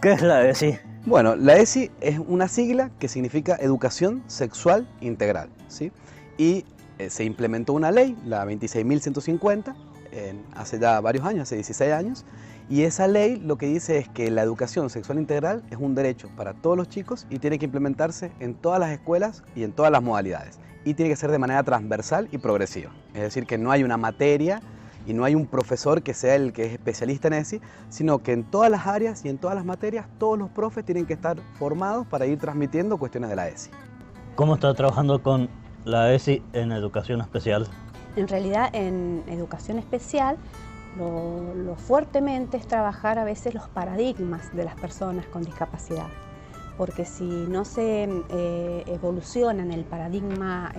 ¿Qué es la ESI? Bueno, la ESI es una sigla que significa Educación Sexual Integral, ¿sí? Y se implementó una ley, la 26.150, hace ya varios años, hace 16 años, y esa ley lo que dice es que la educación sexual integral es un derecho para todos los chicos y tiene que implementarse en todas las escuelas y en todas las modalidades. Y tiene que ser de manera transversal y progresiva. Es decir, que no hay una materia y no hay un profesor que sea el que es especialista en ESI, sino que en todas las áreas y en todas las materias todos los profes tienen que estar formados para ir transmitiendo cuestiones de la ESI. ¿Cómo está trabajando con la ESI en educación especial? En realidad, en educación especial, lo fuertemente es trabajar a veces los paradigmas de las personas con discapacidad, porque si no se evoluciona en el paradigma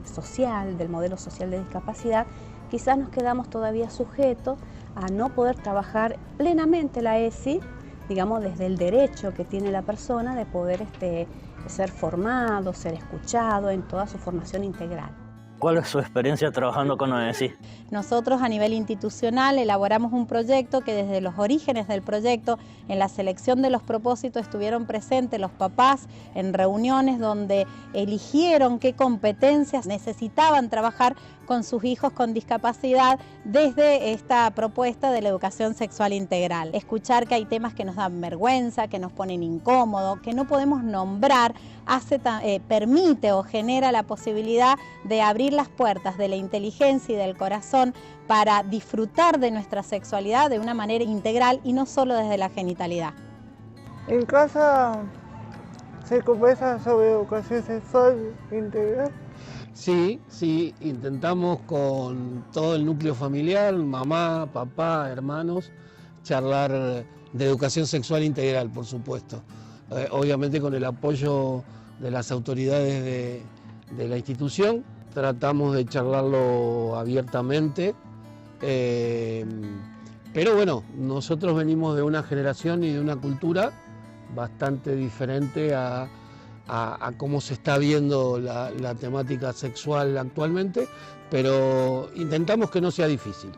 social, del modelo social de discapacidad, quizás nos quedamos todavía sujetos a no poder trabajar plenamente la ESI, digamos, desde el derecho que tiene la persona de poder ser formado, ser escuchado en toda su formación integral. ¿Cuál es su experiencia trabajando con la ESI? Nosotros a nivel institucional elaboramos un proyecto que desde los orígenes del proyecto, en la selección de los propósitos, estuvieron presentes los papás en reuniones donde eligieron qué competencias necesitaban trabajar con sus hijos con discapacidad desde esta propuesta de la educación sexual integral. Escuchar que hay temas que nos dan vergüenza, que nos ponen incómodos, que no podemos nombrar, permite o genera la posibilidad de abrir las puertas de la inteligencia y del corazón para disfrutar de nuestra sexualidad de una manera integral y no solo desde la genitalidad. En casa se conversa sobre educación sexual integral. Sí, intentamos con todo el núcleo familiar, mamá, papá, hermanos, charlar de educación sexual integral, por supuesto. Obviamente con el apoyo de las autoridades de la institución, tratamos de charlarlo abiertamente, pero bueno, nosotros venimos de una generación y de una cultura bastante diferente a cómo se está viendo la temática sexual actualmente, pero intentamos que no sea difícil,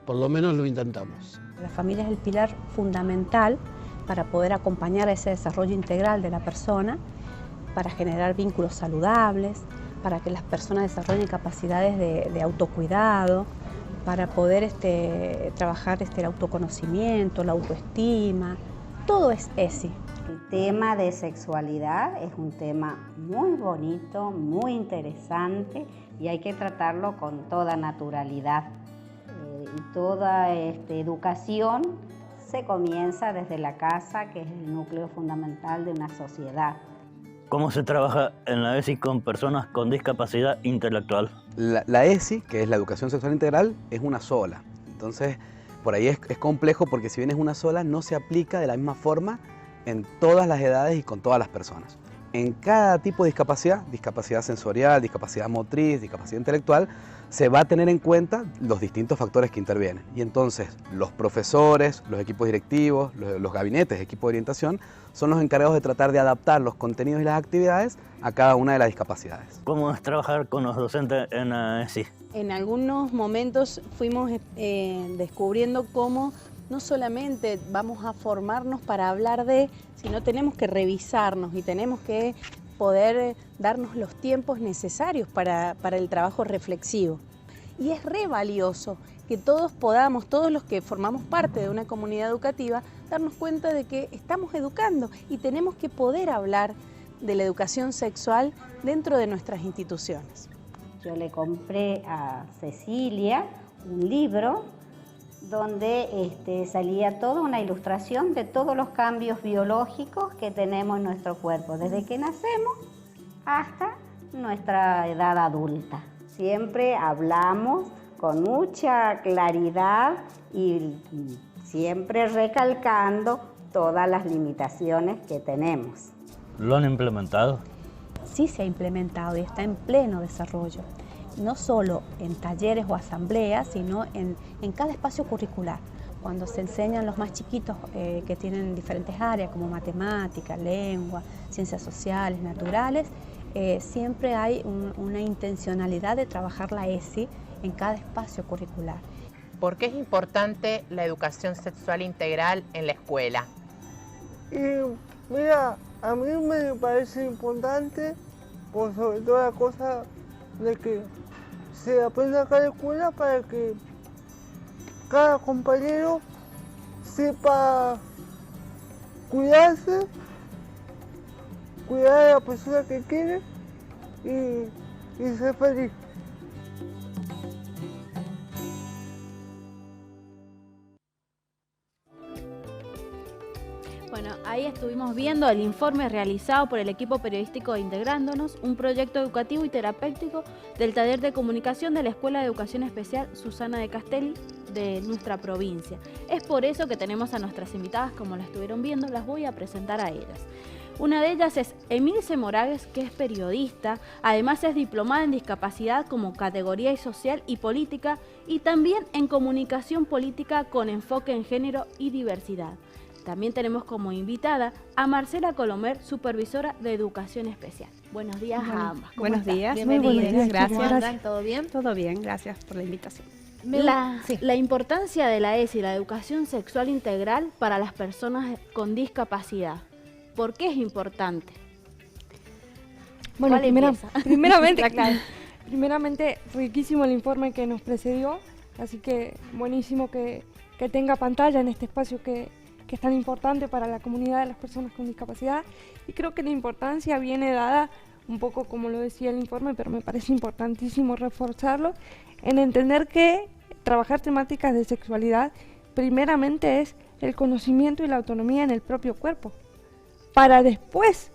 por lo menos lo intentamos. La familia es el pilar fundamental para poder acompañar a ese desarrollo integral de la persona, para generar vínculos saludables, para que las personas desarrollen capacidades de autocuidado, para poder trabajar el autoconocimiento, la autoestima, todo es ESI. El tema de sexualidad es un tema muy bonito, muy interesante y hay que tratarlo con toda naturalidad. Y toda educación se comienza desde la casa, que es el núcleo fundamental de una sociedad. ¿Cómo se trabaja en la ESI con personas con discapacidad intelectual? La ESI, que es la educación sexual integral, es una sola. Entonces, por ahí es complejo porque si bien es una sola, no se aplica de la misma forma en todas las edades y con todas las personas. En cada tipo de discapacidad, discapacidad sensorial, discapacidad motriz, discapacidad intelectual, se va a tener en cuenta los distintos factores que intervienen. Y entonces los profesores, los equipos directivos, los gabinetes, equipos de orientación, son los encargados de tratar de adaptar los contenidos y las actividades a cada una de las discapacidades. ¿Cómo es trabajar con los docentes en la ESI? En algunos momentos fuimos descubriendo cómo no solamente vamos a formarnos para hablar sino tenemos que revisarnos y tenemos que poder darnos los tiempos necesarios para el trabajo reflexivo. Y es re valioso que todos podamos, todos los que formamos parte de una comunidad educativa, darnos cuenta de que estamos educando y tenemos que poder hablar de la educación sexual dentro de nuestras instituciones. Yo le compré a Cecilia un libro donde salía toda una ilustración de todos los cambios biológicos que tenemos en nuestro cuerpo, desde que nacemos hasta nuestra edad adulta. Siempre hablamos con mucha claridad y siempre recalcando todas las limitaciones que tenemos. ¿Lo han implementado? Sí se ha implementado y está en pleno desarrollo. No solo en talleres o asambleas, sino en cada espacio curricular. Cuando se enseñan los más chiquitos que tienen diferentes áreas como matemática, lengua, ciencias sociales, naturales, siempre hay una intencionalidad de trabajar la ESI en cada espacio curricular. ¿Por qué es importante la educación sexual integral en la escuela? Y mira, a mí me parece importante, por sobre toda la cosa, de que se aprenda acá en la escuela para que cada compañero sepa cuidarse, cuidar a la persona que quiere y ser feliz. Bueno, ahí estuvimos viendo el informe realizado por el equipo periodístico de Integrándonos, un proyecto educativo y terapéutico del taller de comunicación de la Escuela de Educación Especial Susana de Castelli de nuestra provincia. Es por eso que tenemos a nuestras invitadas, como la estuvieron viendo, las voy a presentar a ellas. Una de ellas es Emilce Moragues, que es periodista, además es diplomada en discapacidad como categoría social y política y también en comunicación política con enfoque en género y diversidad. También tenemos como invitada a Marcela Colomer, supervisora de Educación Especial. Buenos días a ambas. Buenos días. Bienvenidas. Gracias. ¿Todo bien? Todo bien, gracias por la invitación. La importancia de la ESI, la educación sexual integral para las personas con discapacidad. ¿Por qué es importante? Bueno, primeramente, primeramente, riquísimo el informe que nos precedió, así que buenísimo que tenga pantalla en este espacio que es tan importante para la comunidad de las personas con discapacidad, y creo que la importancia viene dada un poco como lo decía el informe, pero me parece importantísimo reforzarlo, en entender que trabajar temáticas de sexualidad primeramente es el conocimiento y la autonomía en el propio cuerpo, para después,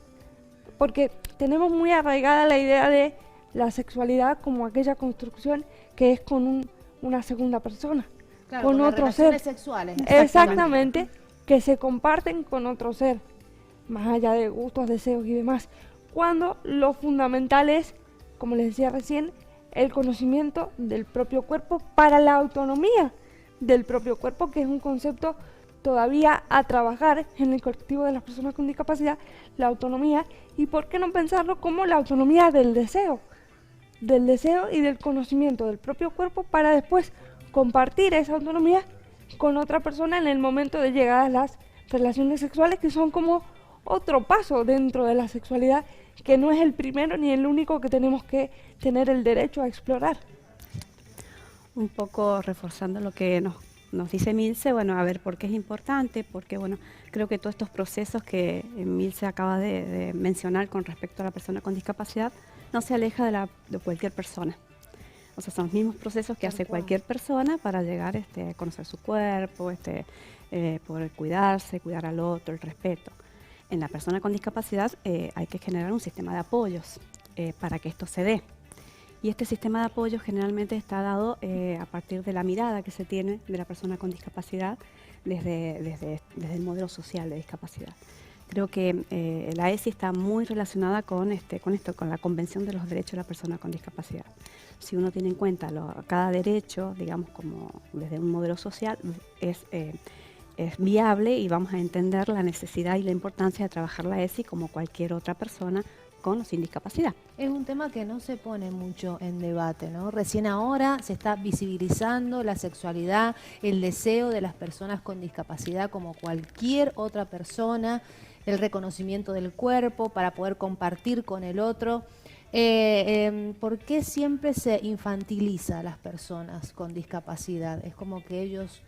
porque tenemos muy arraigada la idea de la sexualidad como aquella construcción que es con una segunda persona, claro, con otro ser. Sexuales. Exactamente, que se comparten con otro ser, más allá de gustos, deseos y demás, cuando lo fundamental es, como les decía recién, el conocimiento del propio cuerpo para la autonomía del propio cuerpo, que es un concepto todavía a trabajar en el colectivo de las personas con discapacidad, la autonomía, y por qué no pensarlo como la autonomía del deseo y del conocimiento del propio cuerpo para después compartir esa autonomía con otra persona en el momento de llegar a las relaciones sexuales, que son como otro paso dentro de la sexualidad, que no es el primero ni el único que tenemos que tener el derecho a explorar. Un poco reforzando lo que nos dice Emilce, bueno, a ver por qué es importante, porque bueno, creo que todos estos procesos que Emilce acaba de mencionar con respecto a la persona con discapacidad no se aleja de cualquier persona. O sea, son los mismos procesos que hace cualquier persona para llegar a conocer su cuerpo, poder cuidarse, cuidar al otro, el respeto. En la persona con discapacidad hay que generar un sistema de apoyos para que esto se dé. Y este sistema de apoyo generalmente está dado a partir de la mirada que se tiene de la persona con discapacidad desde el modelo social de discapacidad. Creo que la ESI está muy relacionada con la Convención de los Derechos de la Persona con Discapacidad. Si uno tiene en cuenta cada derecho, digamos, como desde un modelo social, es viable y vamos a entender la necesidad y la importancia de trabajar la ESI como cualquier otra persona con o sin discapacidad. Es un tema que no se pone mucho en debate, ¿no? Recién ahora se está visibilizando la sexualidad, el deseo de las personas con discapacidad como cualquier otra persona, el reconocimiento del cuerpo para poder compartir con el otro. ¿Por qué siempre se infantiliza a las personas con discapacidad? Es como que ellos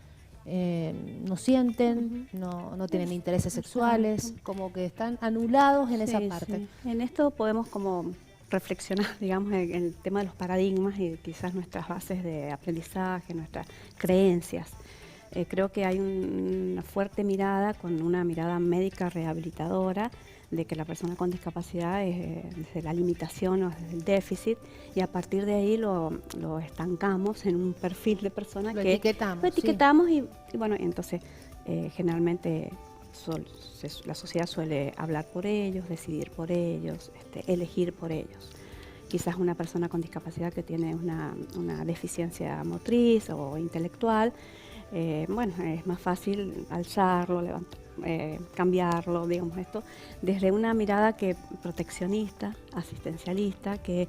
no sienten, no tienen intereses sexuales, como que están anulados en esa parte. Sí. En esto podemos como reflexionar, digamos, en el tema de los paradigmas y quizás nuestras bases de aprendizaje, nuestras creencias. Creo que hay una fuerte mirada, con una mirada médica rehabilitadora, de que la persona con discapacidad es desde la limitación o desde el déficit, y a partir de ahí lo estancamos en un perfil de persona lo que etiquetamos, y bueno, entonces generalmente la sociedad suele hablar por ellos, decidir por ellos, elegir por ellos. Quizás una persona con discapacidad que tiene una deficiencia motriz o intelectual, bueno, es más fácil alzarlo, cambiarlo, digamos, esto desde una mirada proteccionista, asistencialista, que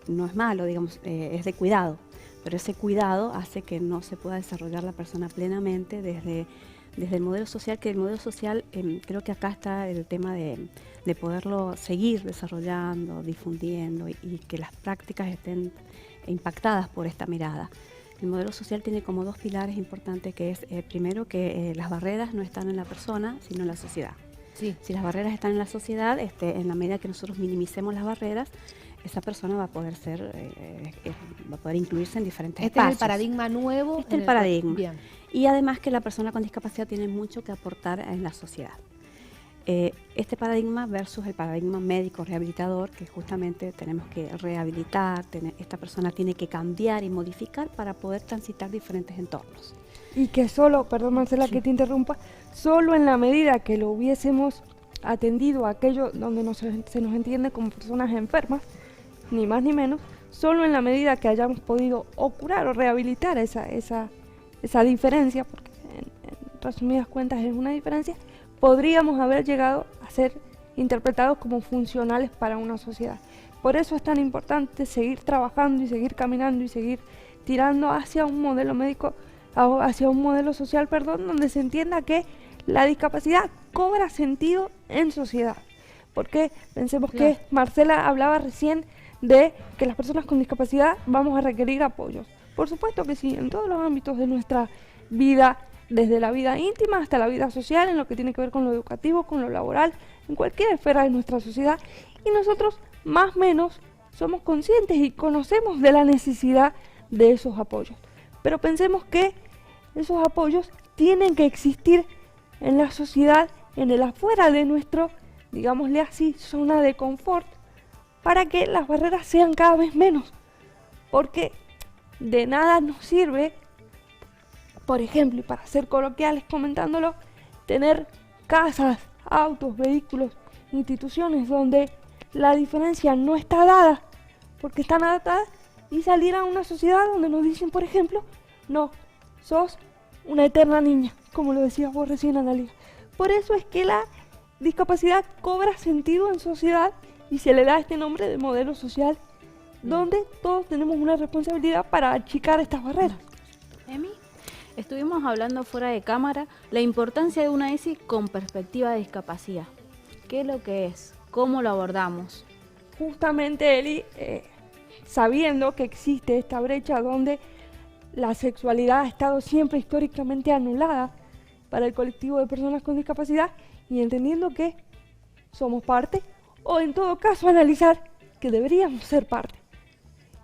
no es malo, digamos, es de cuidado, pero ese cuidado hace que no se pueda desarrollar la persona plenamente desde desde el modelo social, que el modelo social, creo que acá está el tema de poderlo seguir desarrollando, difundiendo y que las prácticas estén impactadas por esta mirada. El modelo social tiene como dos pilares importantes, que es primero que las barreras no están en la persona, sino en la sociedad. Sí. Si las barreras están en la sociedad, en la medida que nosotros minimicemos las barreras, esa persona va a poder va a poder incluirse en diferentes espacios. Es el paradigma nuevo. Este es el paradigma. Bien. Y además que la persona con discapacidad tiene mucho que aportar en la sociedad. Este paradigma versus el paradigma médico rehabilitador, que justamente tenemos que rehabilitar, esta persona tiene que cambiar y modificar para poder transitar diferentes entornos. Y que solo, perdón Marcela que te interrumpa, solo en la medida que lo hubiésemos atendido a aquello donde se nos entiende como personas enfermas, ni más ni menos, solo en la medida que hayamos podido o curar o rehabilitar esa diferencia, porque en resumidas cuentas es una diferencia, podríamos haber llegado a ser interpretados como funcionales para una sociedad. Por eso es tan importante seguir trabajando y seguir caminando y seguir tirando hacia un modelo médico, hacia un modelo social, donde se entienda que la discapacidad cobra sentido en sociedad. Porque pensemos que Marcela hablaba recién de que las personas con discapacidad vamos a requerir apoyos. Por supuesto que sí, en todos los ámbitos de nuestra vida, desde la vida íntima hasta la vida social, en lo que tiene que ver con lo educativo, con lo laboral, en cualquier esfera de nuestra sociedad. Y nosotros, más o menos, somos conscientes y conocemos de la necesidad de esos apoyos. Pero pensemos que esos apoyos tienen que existir en la sociedad, en el afuera de nuestro, digámosle así, zona de confort, para que las barreras sean cada vez menos. Porque de nada nos sirve, por ejemplo, y para ser coloquiales comentándolo, tener casas, autos, vehículos, instituciones donde la diferencia no está dada porque están adaptadas, y salir a una sociedad donde nos dicen, por ejemplo, no, sos una eterna niña, como lo decías vos recién, Analia. Por eso es que la discapacidad cobra sentido en sociedad y se le da este nombre de modelo social, donde todos tenemos una responsabilidad para achicar estas barreras. Emi, estuvimos hablando fuera de cámara la importancia de una ESI con perspectiva de discapacidad. ¿Qué es lo que es? ¿Cómo lo abordamos? Justamente, Eli, sabiendo que existe esta brecha donde la sexualidad ha estado siempre históricamente anulada para el colectivo de personas con discapacidad, y entendiendo que somos parte, o en todo caso analizar que deberíamos ser parte.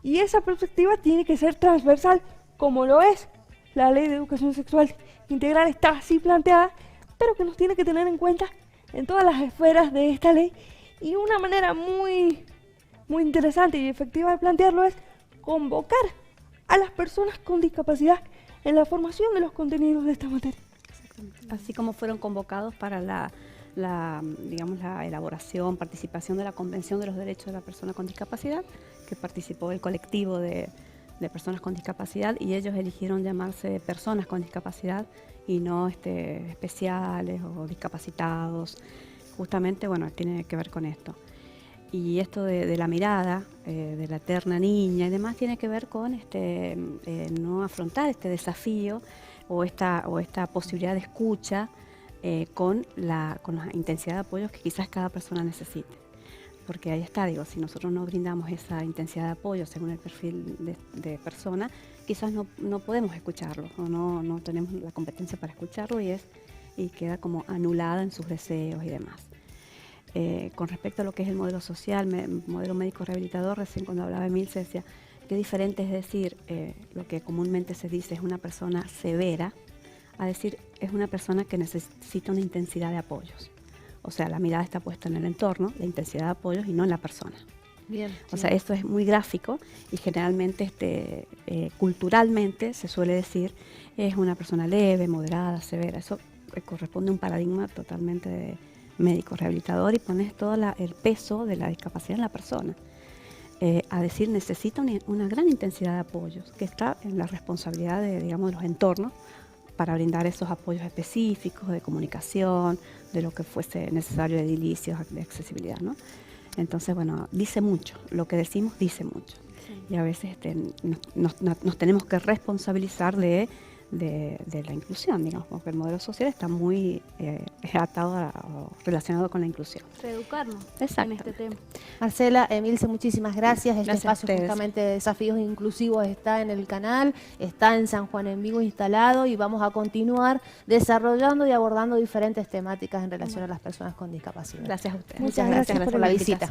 Y esa perspectiva tiene que ser transversal, como lo es la Ley de Educación Sexual Integral, está así planteada, pero que nos tiene que tener en cuenta en todas las esferas de esta ley. Y una manera muy interesante y efectiva de plantearlo es convocar a las personas con discapacidad en la formación de los contenidos de esta materia. Así como fueron convocados para la elaboración, participación de la Convención de los Derechos de la Persona con Discapacidad, que participó el colectivo de personas con discapacidad, y ellos eligieron llamarse personas con discapacidad y no especiales o discapacitados. Justamente, bueno, tiene que ver con esto. Y esto de la mirada, de la eterna niña y demás, tiene que ver con no afrontar este desafío o esta posibilidad de escucha con la intensidad de apoyos que quizás cada persona necesite. Porque ahí está, si nosotros no brindamos esa intensidad de apoyo según el perfil de persona, quizás no podemos escucharlo, o no tenemos la competencia para escucharlo, y queda como anulada en sus deseos y demás. Con respecto a lo que es el modelo social, modelo médico rehabilitador, recién cuando hablaba Emil se decía qué diferente es decir lo que comúnmente se dice es una persona severa, a decir es una persona que necesita una intensidad de apoyos. O sea, la mirada está puesta en el entorno, la intensidad de apoyos, y no en la persona. Bien. O sea, esto es muy gráfico y generalmente culturalmente se suele decir es una persona leve, moderada, severa. Eso corresponde a un paradigma totalmente médico rehabilitador, y pones todo el peso de la discapacidad en la persona. A decir necesita una gran intensidad de apoyos, que está en la responsabilidad de los entornos para brindar esos apoyos específicos de comunicación, de lo que fuese necesario, de edilicios, de accesibilidad, ¿no? Entonces, bueno, dice mucho, lo que decimos dice mucho. Sí. Y a veces nos tenemos que responsabilizar de de la inclusión, digamos, porque el modelo social está muy atado o relacionado con la inclusión. Reeducarnos Exacto. en este tema. Marcela, Emilce, muchísimas gracias. Este Gracias a espacio ustedes. justamente de Desafíos Inclusivos está en el canal, está en San Juan en Vivo instalado y vamos a continuar desarrollando y abordando diferentes temáticas en relación a las personas con discapacidad. Gracias a ustedes. Muchas gracias por la visita.